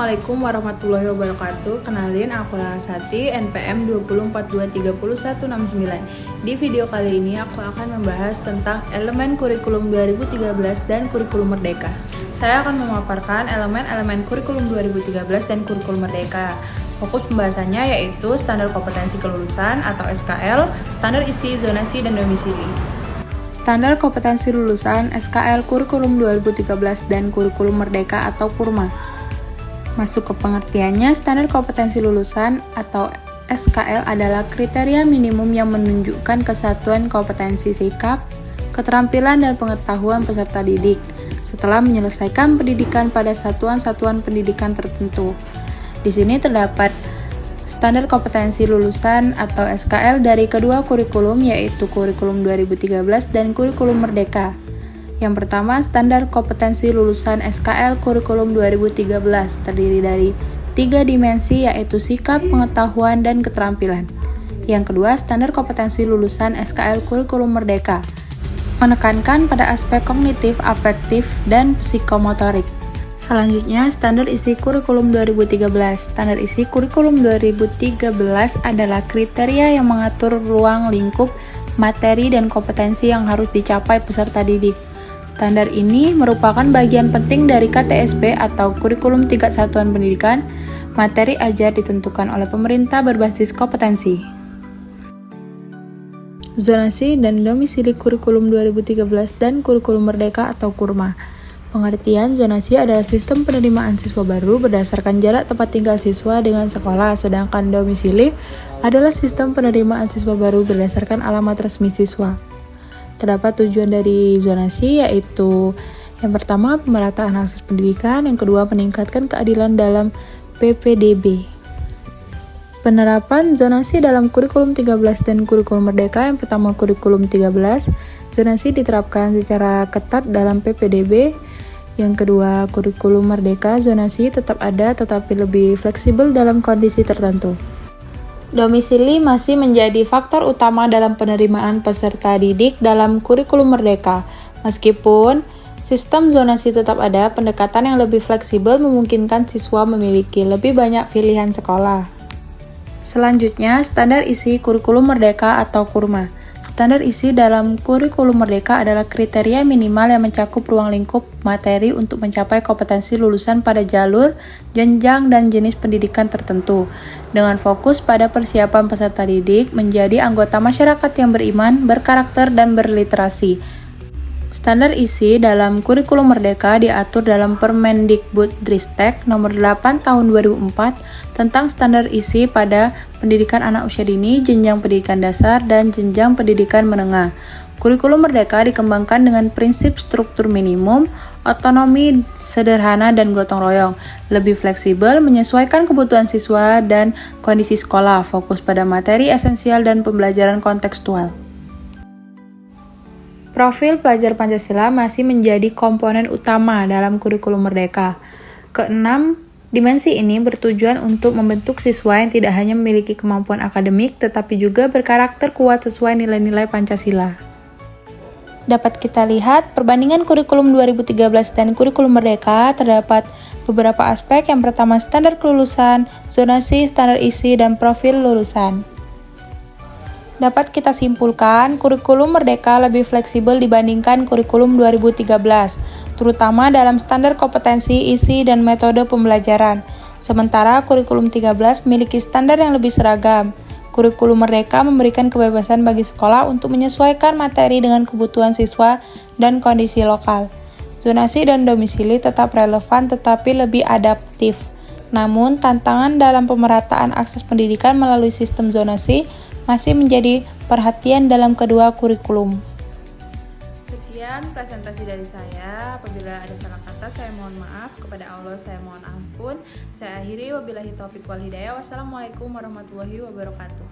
Assalamualaikum warahmatullahi wabarakatuh. Kenalin, aku Larasati, NPM 204230169. Di video kali ini aku akan membahas tentang elemen kurikulum 2013 dan kurikulum merdeka. Saya akan memaparkan elemen-elemen kurikulum 2013 dan kurikulum merdeka. Fokus pembahasannya yaitu standar kompetensi kelulusan atau SKL, standar isi, zonasi, dan domisili. Standar kompetensi lulusan SKL kurikulum 2013 dan kurikulum merdeka atau KURMA. Masuk ke pengertiannya, standar kompetensi lulusan atau SKL adalah kriteria minimum yang menunjukkan kesatuan kompetensi sikap, keterampilan, dan pengetahuan peserta didik setelah menyelesaikan pendidikan pada satuan-satuan pendidikan tertentu. Di sini terdapat standar kompetensi lulusan atau SKL dari kedua kurikulum, yaitu kurikulum 2013 dan kurikulum merdeka. Yang pertama, standar kompetensi lulusan SKL kurikulum 2013 terdiri dari 3 dimensi, yaitu sikap, pengetahuan, dan keterampilan. Yang kedua, standar kompetensi lulusan SKL kurikulum merdeka menekankan pada aspek kognitif, afektif, dan psikomotorik. Selanjutnya, standar isi kurikulum 2013. Standar isi kurikulum 2013 adalah kriteria yang mengatur ruang lingkup, materi, dan kompetensi yang harus dicapai peserta didik. Standar ini merupakan bagian penting dari KTSP atau Kurikulum Tingkat Satuan Pendidikan. Materi ajar ditentukan oleh pemerintah berbasis kompetensi. Zonasi dan domisili kurikulum 2013 dan kurikulum merdeka atau KURMA. Pengertian zonasi adalah sistem penerimaan siswa baru berdasarkan jarak tempat tinggal siswa dengan sekolah, sedangkan domisili adalah sistem penerimaan siswa baru berdasarkan alamat resmi siswa. Terdapat tujuan dari zonasi, yaitu yang pertama pemerataan akses pendidikan, yang kedua meningkatkan keadilan dalam PPDB. Penerapan zonasi dalam kurikulum 13 dan kurikulum merdeka. Yang pertama kurikulum 13, zonasi diterapkan secara ketat dalam PPDB. Yang kedua kurikulum merdeka, zonasi tetap ada tetapi lebih fleksibel dalam kondisi tertentu. Domisili masih menjadi faktor utama dalam penerimaan peserta didik dalam kurikulum merdeka. Meskipun sistem zonasi tetap ada, pendekatan yang lebih fleksibel memungkinkan siswa memiliki lebih banyak pilihan sekolah. Selanjutnya, standar isi kurikulum merdeka atau KURMA. Standar isi dalam kurikulum merdeka adalah kriteria minimal yang mencakup ruang lingkup materi untuk mencapai kompetensi lulusan pada jalur, jenjang, dan jenis pendidikan tertentu, dengan fokus pada persiapan peserta didik menjadi anggota masyarakat yang beriman, berkarakter, dan berliterasi. Standar isi dalam kurikulum merdeka diatur dalam Permendikbudristek Nomor 8 Tahun 2004 tentang standar isi pada pendidikan anak usia dini, jenjang pendidikan dasar, dan jenjang pendidikan menengah. Kurikulum merdeka dikembangkan dengan prinsip struktur minimum, otonomi sederhana, dan gotong royong, lebih fleksibel, menyesuaikan kebutuhan siswa dan kondisi sekolah, fokus pada materi esensial dan pembelajaran kontekstual. Profil pelajar Pancasila masih menjadi komponen utama dalam kurikulum merdeka. Keenam, dimensi ini bertujuan untuk membentuk siswa yang tidak hanya memiliki kemampuan akademik, tetapi juga berkarakter kuat sesuai nilai-nilai Pancasila. Dapat kita lihat, perbandingan kurikulum 2013 dan kurikulum merdeka terdapat beberapa aspek. Yang pertama, standar kelulusan, zonasi, standar isi, dan profil lulusan. Dapat kita simpulkan, kurikulum merdeka lebih fleksibel dibandingkan kurikulum 2013, terutama dalam standar kompetensi, isi, dan metode pembelajaran. Sementara kurikulum 13 memiliki standar yang lebih seragam. Kurikulum merdeka memberikan kebebasan bagi sekolah untuk menyesuaikan materi dengan kebutuhan siswa dan kondisi lokal. Zonasi dan domisili tetap relevan tetapi lebih adaptif. Namun, tantangan dalam pemerataan akses pendidikan melalui sistem zonasi masih menjadi perhatian dalam kedua kurikulum. Sekian presentasi dari saya. Apabila ada salah kata, saya mohon maaf. Kepada Allah, saya mohon ampun. Saya akhiri, wabillahi taufiq wal hidayah. Wassalamualaikum warahmatullahi wabarakatuh.